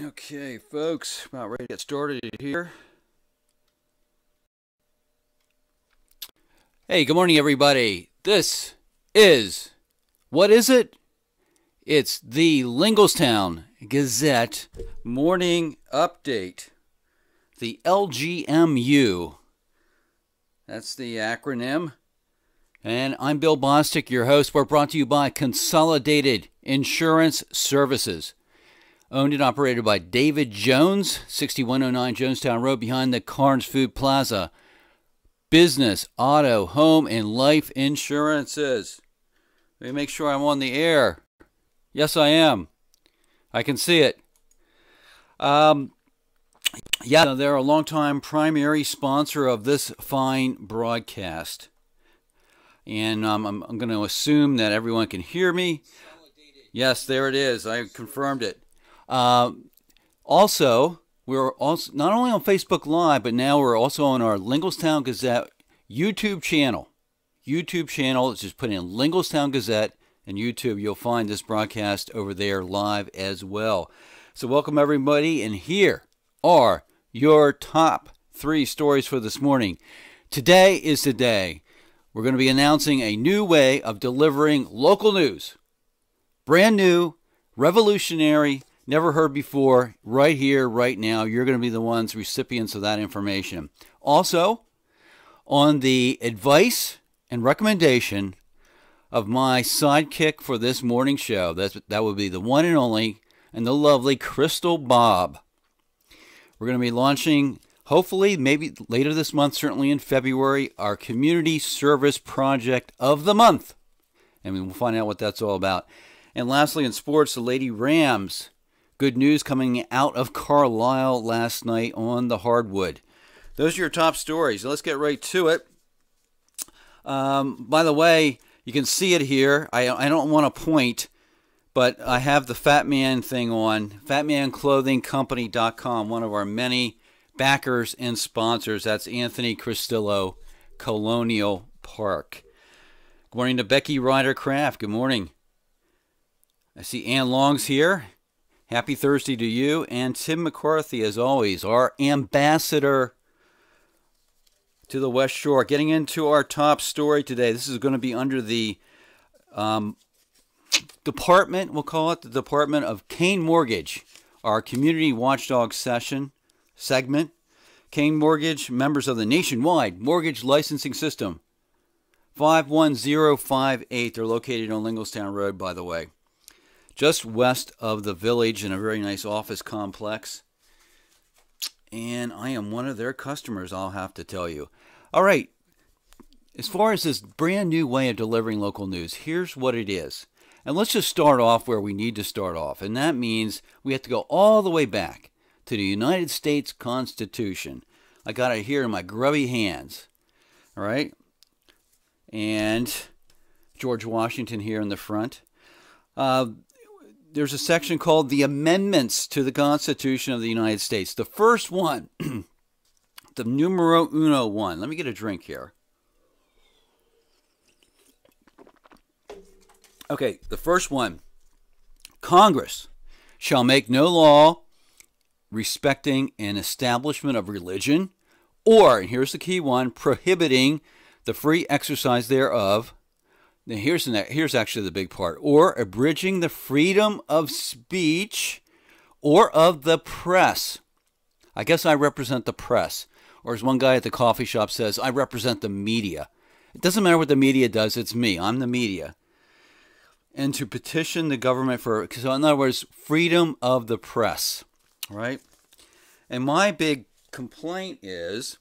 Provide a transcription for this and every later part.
Okay, folks, about ready to get started here. Hey, good morning, everybody. This is, what is it? It's the Linglestown Gazette Morning Update, the LGMU. That's the acronym. And I'm Bill Bostic, your host. We're brought to you by Consolidated Insurance Services. Owned and operated by David Jones, 6109 Jonestown Road behind the Carnes Food Plaza. Business, auto, home, and life insurances. Let me make sure I'm on the air. Yes, I am. I can see it. They're a longtime primary sponsor of this fine broadcast. And I'm going to assume that everyone can hear me. Yes, there it is. I confirmed it. Also, we're also not only on Facebook Live, but now we're also on our Linglestown Gazette YouTube channel. Just put in Linglestown Gazette and YouTube. You'll find this broadcast over there live as well. So welcome everybody, and here are your top 3 stories for this morning. Today is the day. We're going to be announcing a new way of delivering local news. Brand new, revolutionary, never heard before, right here, right now. You're going to be the ones recipients of that information. Also, on the advice and recommendation of my sidekick for this morning show, that would be the one and only and the lovely Crystal Bob. We're going to be launching, hopefully, maybe later this month, certainly in February, our Community Service Project of the Month. And we'll find out what that's all about. And lastly, in sports, the Lady Rams. Good news coming out of Carlisle last night on the hardwood. Those are your top stories. Let's get right to it. By the way, you can see it here. I don't want to point, but I have the Fat Man thing on. FatmanClothingCompany.com, one of our many backers and sponsors. That's Anthony Cristillo, Colonial Park. Good morning to Becky Ryder Craft. Good morning. I see Ann Long's here. Happy Thursday to you. And Tim McCarthy, as always, our ambassador to the West Shore. Getting into our top story today. This is going to be under the department, we'll call it, the Department of Kane Mortgage, our Community Watchdog segment. Kane Mortgage, members of the Nationwide Mortgage Licensing System. 51058. They're located on Linglestown Road, by the way. Just west of the village in a very nice office complex. And I am one of their customers, I'll have to tell you. All right, as far as this brand new way of delivering local news, here's what it is. And let's just start off where we need to start off. And that means we have to go all the way back to the United States Constitution. I got it here in my grubby hands. All right. And George Washington here in the front. There's a section called the Amendments to the Constitution of the United States. The first one, the numero uno one. Let me get a drink here. Okay, the first one. Congress shall make no law respecting an establishment of religion, or, and here's the key one, prohibiting the free exercise thereof. Now here's actually the big part. Or abridging the freedom of speech or of the press. I guess I represent the press. Or as one guy at the coffee shop says, I represent the media. It doesn't matter what the media does, it's me. I'm the media. And to petition the government for, so in other words, freedom of the press. Right? And my big complaint is,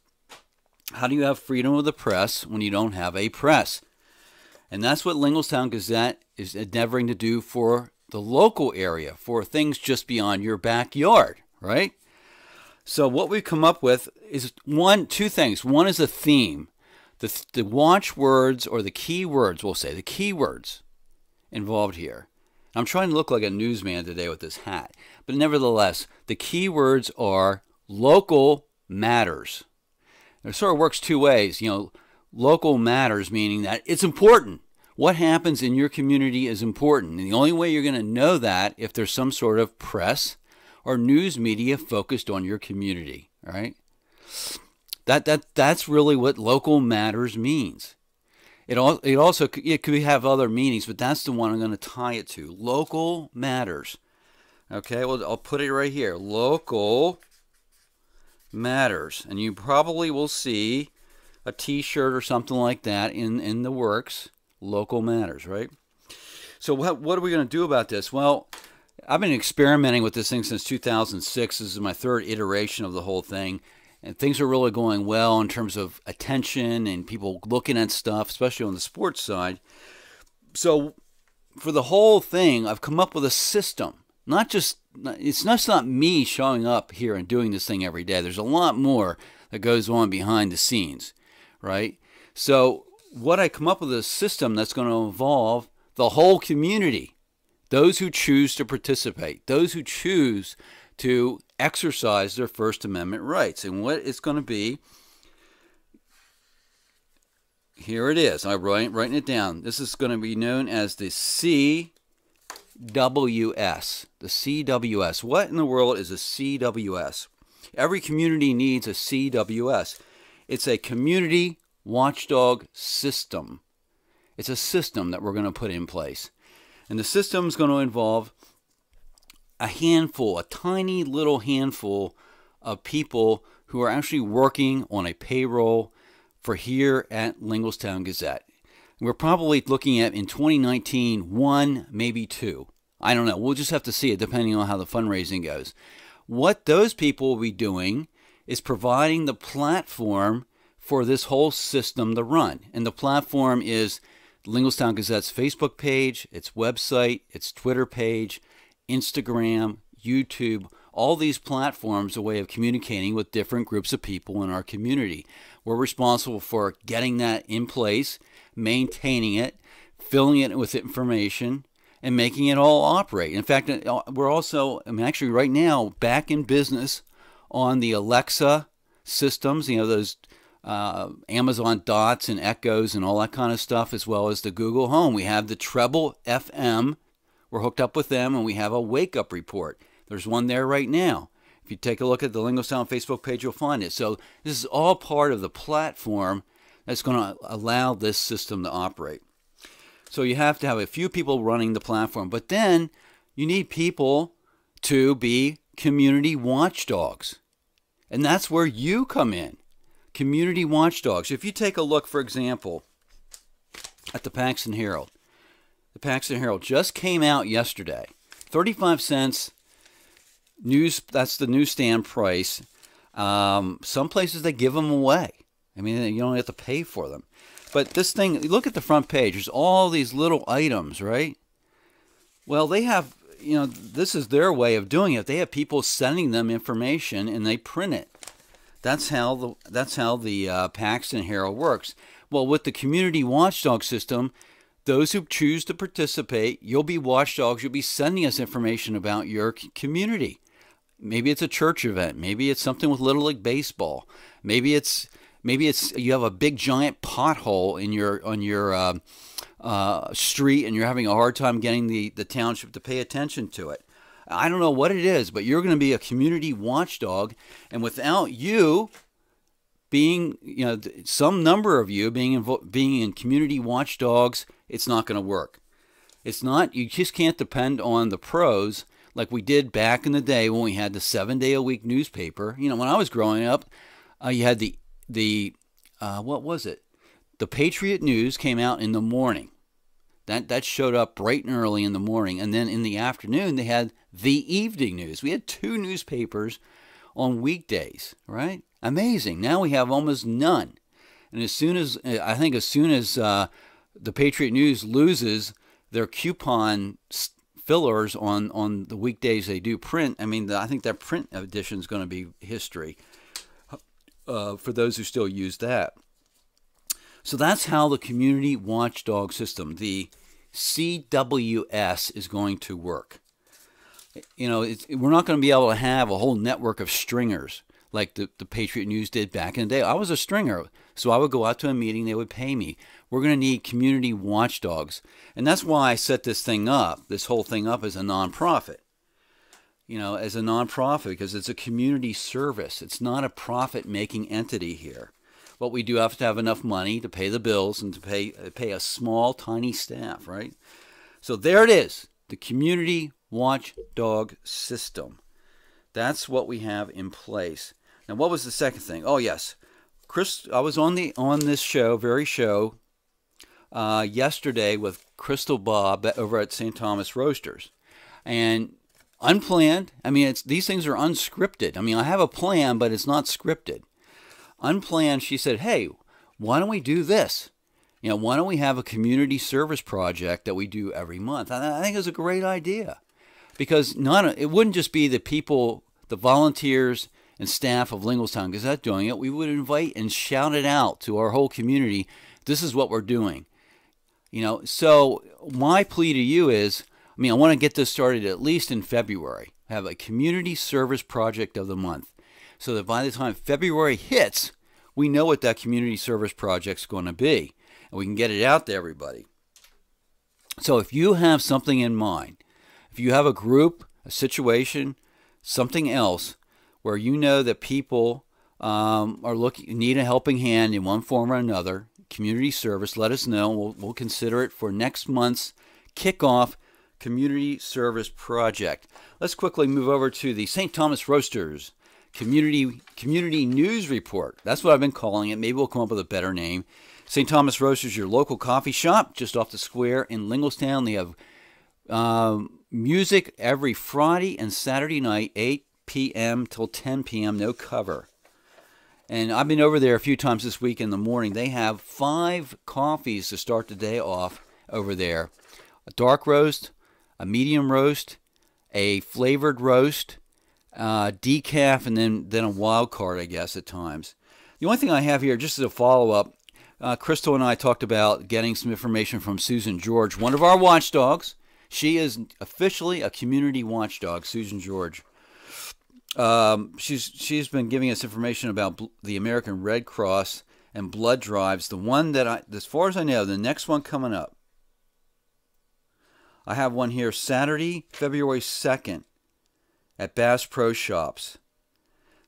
how do you have freedom of the press when you don't have a press? And that's what Linglestown Gazette is endeavoring to do for the local area, for things just beyond your backyard, right? So what we've come up with is two things. One is a theme. The watchwords or the key words, we'll say, the key words involved here. I'm trying to look like a newsman today with this hat. But nevertheless, the key words are local matters. It sort of works two ways, local matters, meaning that it's important. What happens in your community is important. And the only way you're going to know that if there's some sort of press or news media focused on your community. All right? That's really what local matters means. It also could have other meanings, but that's the one I'm going to tie it to. Local matters. Okay, well, I'll put it right here. Local matters. And you probably will see a t-shirt or something like that in the works. Local matters, right? So what are we going to do about this? Well, I've been experimenting with this thing since 2006. This is my third iteration of the whole thing. And things are really going well in terms of attention and people looking at stuff, especially on the sports side. So for the whole thing, I've come up with a system. It's not me showing up here and doing this thing every day. There's a lot more that goes on behind the scenes, right? So what I come up with is a system that's going to involve the whole community, those who choose to participate, those who choose to exercise their First Amendment rights. And what it's going to be, here it is. I'm writing it down. This is going to be known as the CWS. The CWS. What in the world is a CWS? Every community needs a CWS. It's a community watchdog system. It's a system that we're going to put in place. And the system is going to involve a tiny little handful of people who are actually working on a payroll for here at Linglestown Gazette. We're probably looking at, in 2019, 1, maybe 2. I don't know. We'll just have to see it depending on how the fundraising goes. What those people will be doing is providing the platform for this whole system to run. And the platform is Linglestown Gazette's Facebook page, its website, its Twitter page, Instagram, YouTube. All these platforms are a way of communicating with different groups of people in our community. We're responsible for getting that in place, maintaining it, filling it with information, and making it all operate. In fact, we're also, actually right now, back in business on the Alexa systems, those Amazon Dots and Echoes and all that kind of stuff, as well as the Google Home. We have the Treble FM. We're hooked up with them, and we have a wake-up report. There's one there right now. If you take a look at the Linglestown Facebook page, you'll find it. So this is all part of the platform that's going to allow this system to operate. So you have to have a few people running the platform, but then you need people to be community watchdogs. And that's where you come in, community watchdogs. If you take a look, for example, at the Paxton Herald. The Paxton Herald just came out yesterday. 35 cents news, that's the newsstand price. Some places they give them away. You don't have to pay for them. But this thing, look at the front page. There's all these little items, right? Well, they have, this is their way of doing it. They have people sending them information and they print it. That's how the Paxton Herald works. Well, with the community watchdog system, those who choose to participate, you'll be watchdogs. You'll be sending us information about your community. Maybe it's a church event. Maybe it's something with Little League Baseball. Maybe it's you have a big giant pothole on your street and you're having a hard time getting the township to pay attention to it. I don't know what it is, but you're going to be a community watchdog, and without you being, some number of you being in community watchdogs, it's not going to work. It's not. You just can't depend on the pros like we did back in the day when we had the 7-day-a-week newspaper. When I was growing up, you had the what was it? The Patriot News came out in the morning. That showed up bright and early in the morning, and then in the afternoon they had the Evening News. We had 2 newspapers on weekdays, right? Amazing. Now we have almost none. And as soon as the Patriot News loses their coupon fillers on the weekdays they do print, I think that print edition is going to be history for those who still use that. So that's how the community watchdog system, the CWS, is going to work. We're not going to be able to have a whole network of stringers like the Patriot News did back in the day. I was a stringer, so I would go out to a meeting, they would pay me. We're going to need community watchdogs. And that's why I set this whole thing up as a nonprofit. as a nonprofit, because it's a community service. It's not a profit-making entity here. But we do have to have enough money to pay the bills and to pay a small, tiny staff, right? So there it is, the community watchdog system. That's what we have in place. Now, what was the second thing? Oh, yes. I was on this show, yesterday with Crystal Bob over at St. Thomas Roasters. And unplanned. I mean, these things are unscripted. I mean, I have a plan, but it's not scripted. Unplanned, she said, hey, why don't we do this? Why don't we have a community service project that we do every month? I think it's a great idea, because it wouldn't just be the people, the volunteers and staff of Linglestown Gazette doing it. We would invite and shout it out to our whole community. This is what we're doing. So my plea to you is, I want to get this started at least in February. Have a community service project of the month, so that by the time February hits, we know what that community service project's going to be, and we can get it out to everybody. So if you have something in mind, if you have a group, a situation, something else where you know that people need a helping hand in one form or another, community service, let us know. We'll consider it for next month's kickoff community service project. Let's quickly move over to the St. Thomas Roasters Community News Report. That's what I've been calling it. Maybe we'll come up with a better name. St. Thomas Roasters, your local coffee shop just off the square in Linglestown. They have music every Friday and Saturday night, 8 p.m. till 10 p.m., no cover. And I've been over there a few times this week in the morning. They have 5 coffees to start the day off over there. A dark roast, a medium roast, a flavored roast, decaf, and then a wild card, I guess, at times. The only thing I have here, just as a follow-up, Crystal and I talked about getting some information from Susan George, one of our watchdogs. She is officially a community watchdog, Susan George. She's been giving us information about the American Red Cross and blood drives. The one that as far as I know, the next one coming up, I have one here Saturday, February 2nd at Bass Pro Shops.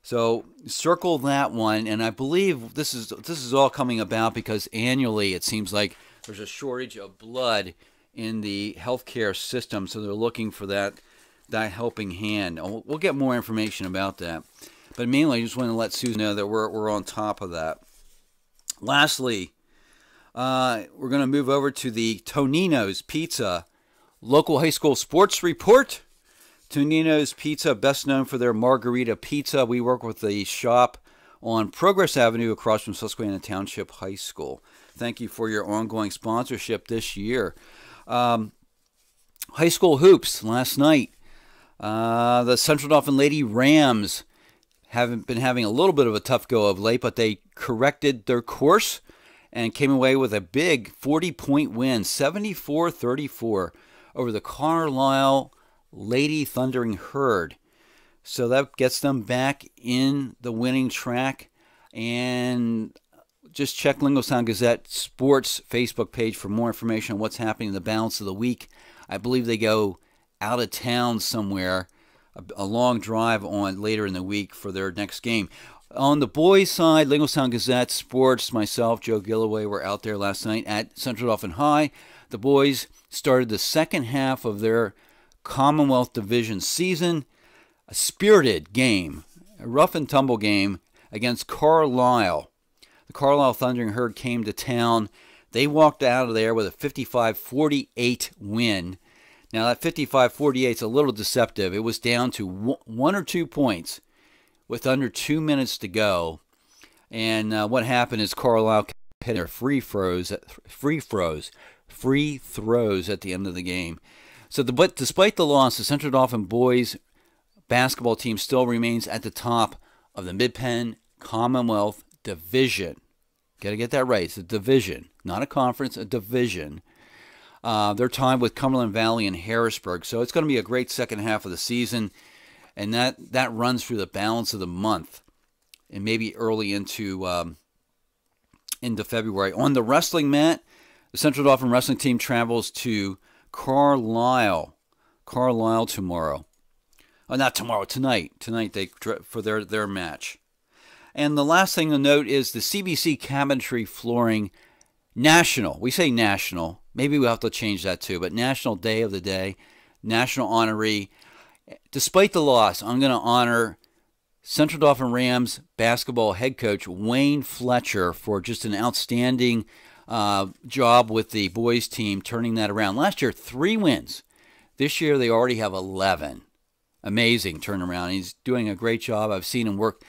So circle that one, and I believe this is all coming about because annually it seems like there's a shortage of blood in the healthcare system, so they're looking for that helping hand. We'll get more information about that, but mainly I just want to let Susan know that we're on top of that. Lastly, we're going to move over to the Tonino's Pizza local high school sports report. Tonino's Pizza, best known for their margarita pizza. We work with the shop on Progress Avenue across from Susquehanna Township High School. Thank you for your ongoing sponsorship this year. High school hoops last night. The Central Dauphin Lady Rams haven't been having a little bit of a tough go of late, but they corrected their course and came away with a big 40-point win, 74-34 over the Carlisle Lady Thundering Herd. So that gets them back in the winning track. And just check Linglestown Gazette Sports Facebook page for more information on what's happening in the balance of the week. I believe they go out of town somewhere, a long drive on later in the week for their next game. On the boys' side, Linglestown Gazette Sports, myself, Joe Gilloway, were out there last night at Central Dauphin High. The boys started the second half of their Commonwealth Division season. A spirited game, a rough and tumble game against Carlisle. The Carlisle Thundering Herd came to town. They walked out of there with a 55-48 win. Now that 55-48 is a little deceptive. It was down to 1 or 2 points with under 2 minutes to go. And what happened is Carlisle hit their free throws at the end of the game. So, but despite the loss, the Central Dauphin boys basketball team still remains at the top of the Mid-Penn Commonwealth Division. Got to get that right. It's a division, not a conference, a division. They're tied with Cumberland Valley and Harrisburg. So it's going to be a great second half of the season. And that runs through the balance of the month and maybe early into February. On the wrestling mat, the Central Dauphin wrestling team travels to Carlisle tomorrow. Oh, not tomorrow, tonight. Tonight for their match. And the last thing to note is the CBC Cabinetry Flooring National. We say national. Maybe we'll have to change that too. But National Day of the Day, National Honoree. Despite the loss, I'm going to honor Central Dauphin Rams basketball head coach Wayne Fletcher for just an outstanding job with the boys team, turning that around. Last year, 3 wins. This year, they already have 11. Amazing turnaround. He's doing a great job. I've seen him work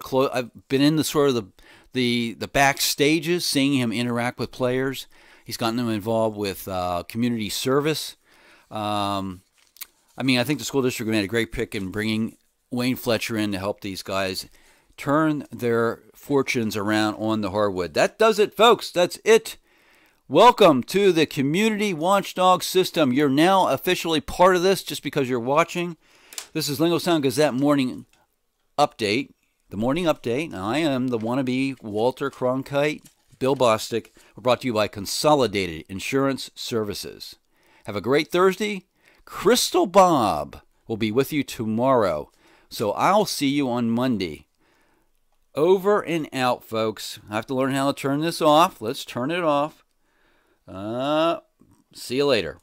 close. I've been in the sort of the back stages, seeing him interact with players. He's gotten them involved with community service. I think the school district made a great pick in bringing Wayne Fletcher in to help these guys turn their fortunes around on the hardwood. That does it, folks. That's it. Welcome to the Community Watchdog System. You're now officially part of this just because you're watching. This is Lingo Sound Gazette Morning Update. The Morning Update. Now, I am the wannabe Walter Cronkite, Bill Bostic. We're brought to you by Consolidated Insurance Services. Have a great Thursday. Crystal Bob will be with you tomorrow. So I'll see you on Monday. Over and out, folks. I have to learn how to turn this off. Let's turn it off. See you later.